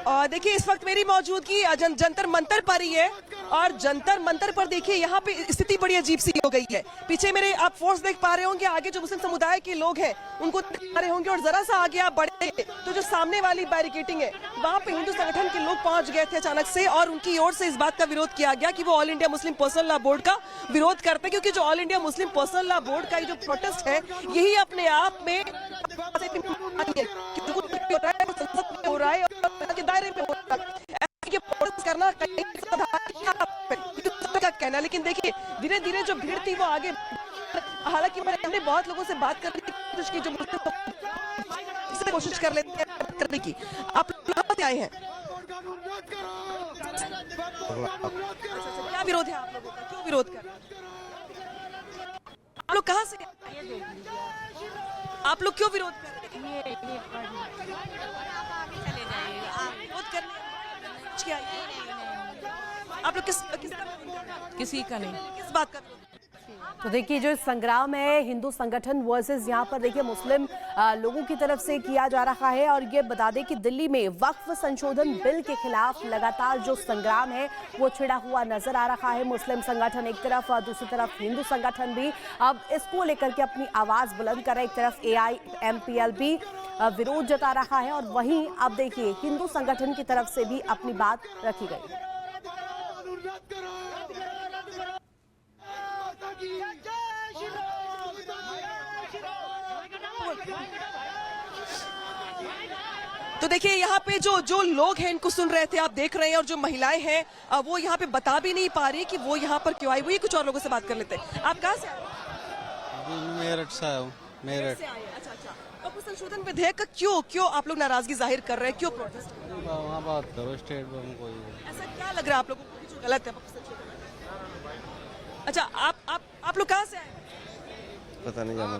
और देखिए इस वक्त मेरी मौजूदगी जंतर मंतर पर ही है और जंतर मंतर पर देखिए यहाँ पे स्थिति बड़ी अजीब सी हो गई है। पीछे मेरे आप फोर्स देख पा रहे होंगे, आगे जो मुस्लिम समुदाय के लोग हैं उनको देख पा रहे होंगे और जरा सा आगे आप बढ़े तो जो सामने वाली बैरिकेडिंग है वहां पे हिंदू संगठन के लोग पहुंच गए थे अचानक से और उनकी ओर से इस बात का विरोध किया गया कि वो all India Muslim personal law board का विरोध करते हैं, क्योंकि जो all India Muslim personal law board का जो प्रोटेस्ट है यही अपने आप में हो रहा है और दायरे में हो रहा है प्रोटेस्ट करना का कहना। लेकिन देखिए धीरे धीरे जो भीड़ थी वो आगे, हालांकि मैंने बहुत लोगों से बात करने की कोशिश की जो मुस्लिम कोशिश कर लेते हैं करने की। आप लोग आए हैं, क्या विरोध है आप लोगों का, क्यों विरोध कर रहे हैं? आप लोग कहाँ से, आप लोग क्यों विरोध कर रहे हैं? विरोध करने आप लोग किसी का नहीं, किस बात का? तो देखिए जो संग्राम है हिंदू संगठन वर्सेस यहाँ पर देखिए मुस्लिम लोगों की तरफ से किया जा रहा है। और ये बता दें कि दिल्ली में वक्फ संशोधन बिल के खिलाफ लगातार जो संग्राम है वो छिड़ा हुआ नजर आ रहा है। मुस्लिम संगठन एक तरफ और दूसरी तरफ हिंदू संगठन भी अब इसको लेकर के अपनी आवाज बुलंद कर रहा है। एक तरफ AIMPL भी विरोध जता रहा है और वहीं अब देखिए हिंदू संगठन की तरफ से भी अपनी बात रखी गई। तो देखिए यहाँ पे जो लोग हैं इनको सुन रहे थे, आप देख रहे हैं, और जो महिलाएं हैं वो यहाँ पे बता भी नहीं पा रही कि वो यहाँ पर क्यों आई हुई। कुछ और लोगों से बात कर लेते हैं। आप कहाँ से आए? मेरठ से आया हूँ। मेरठ। अच्छा। अब संशोधन विधेयक का क्यों आप लोग नाराजगी जाहिर कर रहे हैं, क्यों प्रोटेस्ट? वहाँ बात करो स्टेट बैंक को। ऐसा क्या लग रहा है आप लोगों को जो गलत है? अच्छा आप लोग कहाँ से आए? पता नहीं जाना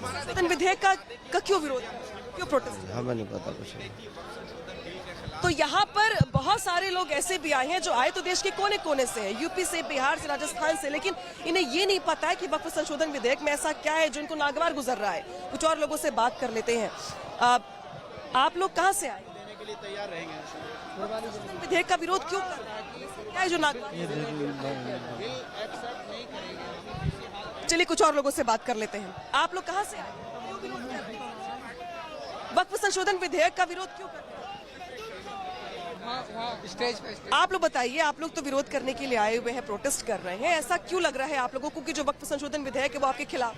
संशोधन विधेयक का क्यों विरोध है, क्यों प्रोटेस्ट? हमें नहीं पता कुछ। तो यहाँ पर बहुत सारे लोग ऐसे भी आए हैं जो आए तो देश के कोने कोने से हैं, यूपी से, बिहार से, राजस्थान से, लेकिन इन्हें ये नहीं पता है कि वक्फ संशोधन विधेयक में ऐसा क्या है जो इनको नागवार गुजर रहा है। कुछ और लोगों से बात कर लेते हैं। आप लोग कहाँ से आए? तैयार रहेंगे। विधेयक का विरोध क्यों कर रहे हैं, क्या है जो नागवार? चलिए कुछ और लोगों से बात कर लेते हैं। आप लोग कहाँ से आए? क्यों विरोध कर रहे हैं? वक्फ संशोधन विधेयक का विरोध क्यों कर रहे हैं? स्टेज आप लोग बताइए, आप लोग तो विरोध करने के लिए आए हुए हैं, प्रोटेस्ट कर रहे हैं, ऐसा क्यों लग रहा है आप लोगों को कि जो वक्फ संशोधन विधेयक है वो आपके खिलाफ?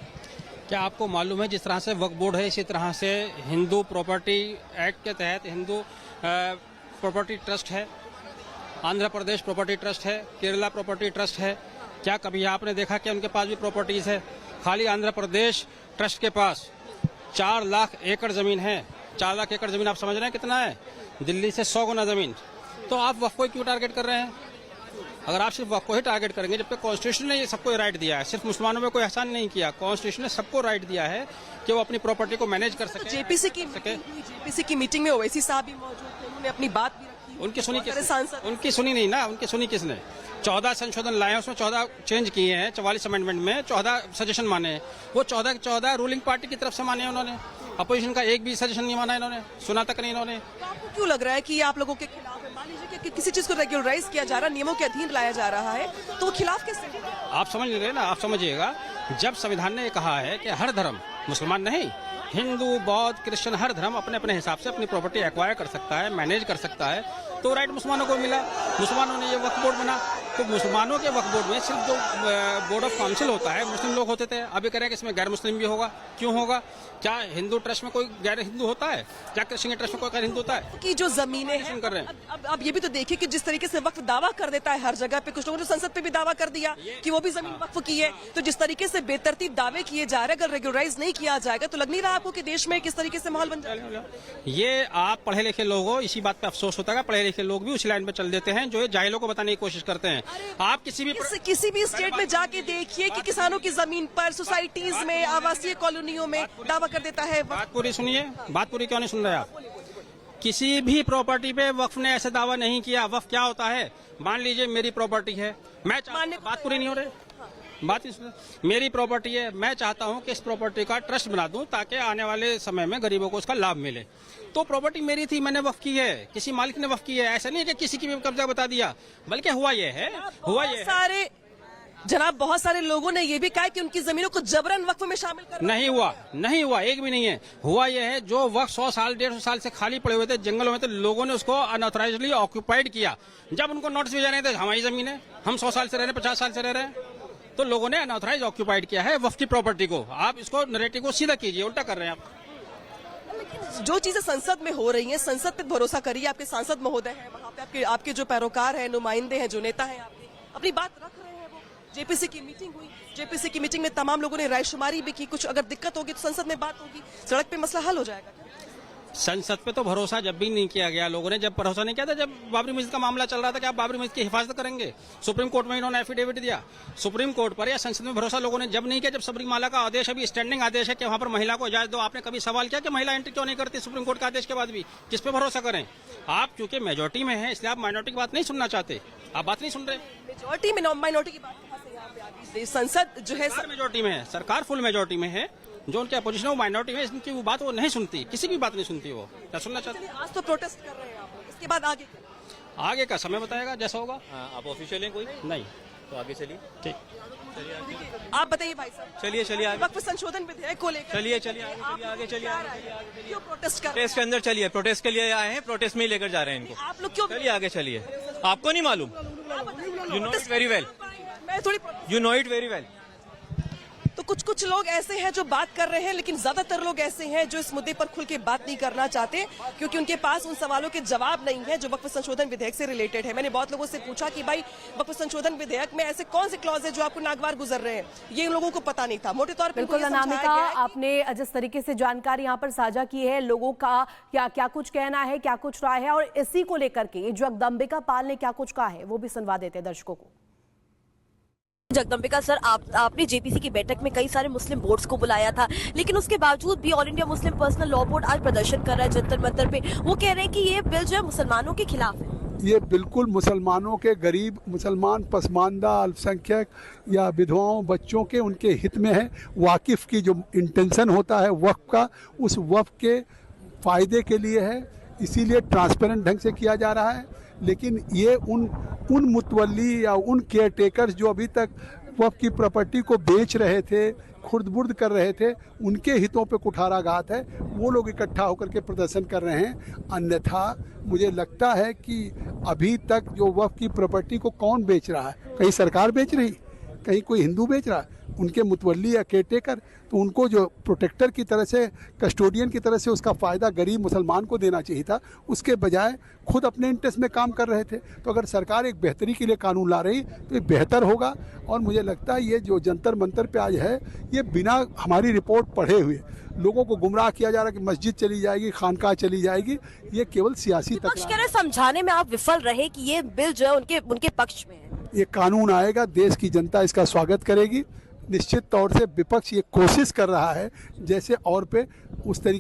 क्या आपको मालूम है जिस तरह से वक्फ बोर्ड है इसी तरह से हिंदू प्रॉपर्टी एक्ट के तहत हिंदू प्रॉपर्टी ट्रस्ट है, आंध्र प्रदेश प्रॉपर्टी ट्रस्ट है, केरला प्रॉपर्टी ट्रस्ट है। क्या कभी आपने देखा कि उनके पास भी प्रॉपर्टीज है? खाली आंध्र प्रदेश ट्रस्ट के पास 4 लाख एकड़ जमीन है। 4 लाख एकड़ जमीन आप समझ रहे हैं कितना है? दिल्ली से 100 गुना जमीन। तो आप वक्फ को क्यों टारगेट कर रहे हैं? अगर आप सिर्फ वक्फ को ही टारगेट करेंगे, जबकि कॉन्स्टिट्यूशन ने सबको राइट दिया है, सिर्फ मुसलमानों में कोई एहसान नहीं किया, कॉन्स्टिट्यूशन ने सबको राइट दिया है कि वो अपनी प्रॉपर्टी को मैनेज कर सके। जेपीसी की मीटिंग में ओवैसी साहब भी मौजूद थे, उन्होंने अपनी बात भी रखी। उनकी सुनी किसने? उनकी सुनी नहीं ना, उनकी सुनी किसने? 14 संशोधन लाए हैं, उसमें 14 चेंज किए हैं, 44 अमेंडमेंट में 14 सजेशन माने हैं। वो 14 के 14 रूलिंग पार्टी की तरफ से माने हैं उन्होंने, अपोजिशन का एक भी सजेशन नहीं माना इन्होंने, सुना तक नहीं इन्होंने। तो आपको क्यों लग रहा है कि ये आप लोगों के खिलाफ है? मान लीजिए कि किसी चीज को रेगुलराइज किया जा रहा है, नियमों के अधीन लाया जा रहा है, तो वो खिलाफ कैसे? आप समझ नहीं रहे ना, आप समझिएगा, जब संविधान ने कहा है कि हर धर्म, मुसलमान नहीं, हिंदू, बौद्ध, क्रिश्चियन, हर धर्म अपने अपने हिसाब से अपनी प्रॉपर्टी एक्वायर कर सकता है, मैनेज कर सकता है, तो राइट मुसलमानों को मिला। मुसलमानों ने ये वक्फ बोर्ड बना, तो मुसलमानों के वक्फ बोर्ड में सिर्फ जो बोर्ड ऑफ काउंसिल होता है मुस्लिम लोग होते थे, अभी कह रहे हैं कि इसमें गैर मुस्लिम भी होगा। क्यों होगा? क्या हिंदू ट्रस्ट में कोई गैर हिंदू होता है? क्या क्रिश्चियन ट्रस्ट में कोई गैर हिंदू होता है? कि जो जमीनें हैं कर रहे हैं। अब ये भी तो देखिए कि जिस तरीके से वक्फ दावा कर देता है हर जगह पे, कुछ लोगों ने संसद पे भी दावा कर दिया कि वो भी जमीन वक्फ की है। तो जिस तरीके से बेतरतीब दावे किए जा रहे हैं, अगर रेगुलराइज नहीं किया जाएगा तो लग नहीं रहा आपको कि देश में किस तरीके से माहौल बन जाएगा? ये आप पढ़े लिखे लोग हो, इसी बात पे अफसोस होता है, पढ़े लिखे लोग भी उसी लाइन पे चल देते हैं जो जाहिलों को बताने की कोशिश करते हैं। आप किसी भी स्टेट में जाके देखिए कि किसानों की जमीन पर, सोसाइटीज में, आवासीय कॉलोनियों में दावा कर देता है। बात पूरी सुनिए, बात पूरी क्यों नहीं सुन रहे आप? किसी भी प्रॉपर्टी पे वक्फ ने ऐसे दावा नहीं किया। वक्फ क्या होता है? मान लीजिए मेरी प्रॉपर्टी है, मैं बात पूरी नहीं हो रही। बात मेरी प्रॉपर्टी है, मैं चाहता हूं कि इस प्रॉपर्टी का ट्रस्ट बना दूं ताकि आने वाले समय में गरीबों को उसका लाभ मिले। तो प्रॉपर्टी मेरी थी, मैंने वक्फ की है, किसी मालिक ने वक्फ की है। ऐसा नहीं है कि किसी की भी कब्जा बता दिया, बल्कि हुआ ये है जनाब बहुत सारे लोगों ने ये भी कहा कि उनकी जमीनों को जबरन वक्फ में शामिल कर नहीं हुआ, एक भी नहीं है। हुआ ये है, जो वक्त 100 साल 150 साल से खाली पड़े हुए थे, जंगलों में थे, लोगों ने उसको अनऑथराइजली ऑक्यूपाइड किया। जब उनको नोटिस भेजा रहे थे हमारी जमीन है, हम 100 साल से रह रहे हैं, 50 साल से रह रहे हैं, तो लोगों ने अनऑथराइज ऑक्यूपाइड किया है वक्फ की प्रॉपर्टी को। आप इसको नैरेटिव को सीधा कीजिए, उल्टा कर रहे हैं आप। जो चीजें संसद में हो रही हैं, संसद पे भरोसा करिए। आपके सांसद महोदय हैं वहाँ पे, आपके जो पैरोकार हैं, नुमाइंदे हैं, जो नेता हैं, आपके अपनी बात रख रहे हैं। वो जेपीसी की मीटिंग हुई, जेपीसी की मीटिंग में तमाम लोगों ने रायशुमारी भी की। कुछ अगर दिक्कत होगी तो संसद में बात होगी, सड़क पे मसला हल हो जाएगा। संसद पे तो भरोसा जब भी नहीं किया गया, लोगों ने जब भरोसा नहीं किया था, जब बाबरी मस्जिद का मामला चल रहा था कि आप बाबरी मस्जिद की हिफाजत करेंगे, सुप्रीम कोर्ट में इन्होंने एफिडेविट दिया। सुप्रीम कोर्ट पर या संसद में भरोसा लोगों ने जब नहीं किया, जब सबरीमाला का आदेश, अभी स्टैंडिंग आदेश है कि वहां पर महिला को इजाजत दो। आपने कभी सवाल किया कि महिला एंट्री क्यों नहीं करती सुप्रीम कोर्ट का आदेश के बाद भी? किस पे भरोसा करें? आप चूंकि मेजोरिटी में है, इसलिए आप माइनॉरिटी की बात नहीं सुनना चाहते, आप बात नहीं सुन रहे। मेजोरिटी में माइनॉरिटी की बात कहाँ से यहाँ पे आ गई? संसद जो है मेजोरिटी में है, सरकार फुल मेजोरिटी में है, जो उनके अपोजिशन है वो माइनॉरिटी में, इनकी वो बात वो नहीं सुनती, किसी की बात नहीं सुनती, वो क्या सुनना चाहते। आज तो प्रोटेस्ट कर रहे हैं आप, इसके बाद आगे का समय बताएगा जैसा होगा। आप ऑफिशियल हैं कोई? नहीं तो आगे चलिए। ठीक, आप बताइए भाई साहब। चलिए आगे। वक्फ संशोधन विधेयक को लेकर चलिए आगे चलिए। क्यों प्रोटेस्ट कर रहे प्रोटेस्ट के अंदर चलिए, प्रोटेस्ट के लिए आए हैं, प्रोटेस्ट में ही लेकर जा रहे हैं इनको। हैं? आप लोग क्यों? चलिए आगे चलिए। आपको नहीं मालूम? You know it very well, मैं थोड़ी you know it very well. तो कुछ लोग ऐसे हैं जो बात कर रहे हैं, लेकिन ज्यादातर लोग ऐसे हैं जो इस मुद्दे पर खुल के बात नहीं करना चाहते, क्योंकि उनके पास उन सवालों के जवाब नहीं है जो वक्फ संशोधन विधेयक से रिलेटेड है। मैंने बहुत लोगों से पूछा कि भाई वक्फ संशोधन विधेयक में ऐसे कौन से क्लॉज है जो आपको नागवार गुजर रहे हैं, ये लोगों को पता नहीं था। मोटे तौर पर बिल्कुल अनामिका, आपने जिस तरीके से जानकारी यहाँ पर साझा की है, लोगों का क्या कुछ कहना है, क्या कुछ राय है, और इसी को लेकर के जगदम्बिका पाल ने क्या कुछ कहा है वो भी सुनवा देते हैं दर्शकों को। जगदम्बिका सर, आपने जेपीसी की बैठक में कई सारे मुस्लिम बोर्ड्स को बुलाया था, लेकिन उसके बावजूद भी all India Muslim personal law board आज प्रदर्शन कर रहा है जंतर मंतर पे। वो कह रहे हैं कि ये बिल जो है मुसलमानों के खिलाफ है। ये बिल्कुल मुसलमानों के, गरीब मुसलमान, पसमानदा, अल्पसंख्यक या विधवाओं, बच्चों के, उनके हित में है। वाकिफ की जो इंटेंशन होता है वक्फ का, उस वक्फ के फ़ायदे के लिए है, इसीलिए ट्रांसपेरेंट ढंग से किया जा रहा है। लेकिन ये उन मुतवल्ली या उन केयर टेकर्स जो अभी तक वक्फ की प्रॉपर्टी को बेच रहे थे, खुर्द-बुर्द कर रहे थे, उनके हितों पे कुठाराघात है। वो लोग इकट्ठा होकर के प्रदर्शन कर रहे हैं। अन्यथा मुझे लगता है कि अभी तक जो वक्फ की प्रॉपर्टी को कौन बेच रहा है? कहीं सरकार बेच रही, कहीं कोई हिंदू बेच रहा है, उनके मुतवल्ली या केयरटेकर। तो उनको जो प्रोटेक्टर की तरह से, कस्टोडियन की तरह से उसका फ़ायदा गरीब मुसलमान को देना चाहिए था, उसके बजाय खुद अपने इंटरेस्ट में काम कर रहे थे। तो अगर सरकार एक बेहतरी के लिए कानून ला रही तो ये बेहतर होगा। और मुझे लगता है ये जो जंतर मंतर पे आज है, ये बिना हमारी रिपोर्ट पढ़े हुए लोगों को गुमराह किया जा रहा है कि मस्जिद चली जाएगी, खानकाह चली जाएगी। ये केवल सियासी विपक्ष कह रहे समझाने में आप विफल रहे कि ये बिल जो है उनके पक्ष में है। ये कानून आएगा, देश की जनता इसका स्वागत करेगी। निश्चित तौर से विपक्ष ये कोशिश कर रहा है जैसे और पे उस तरीके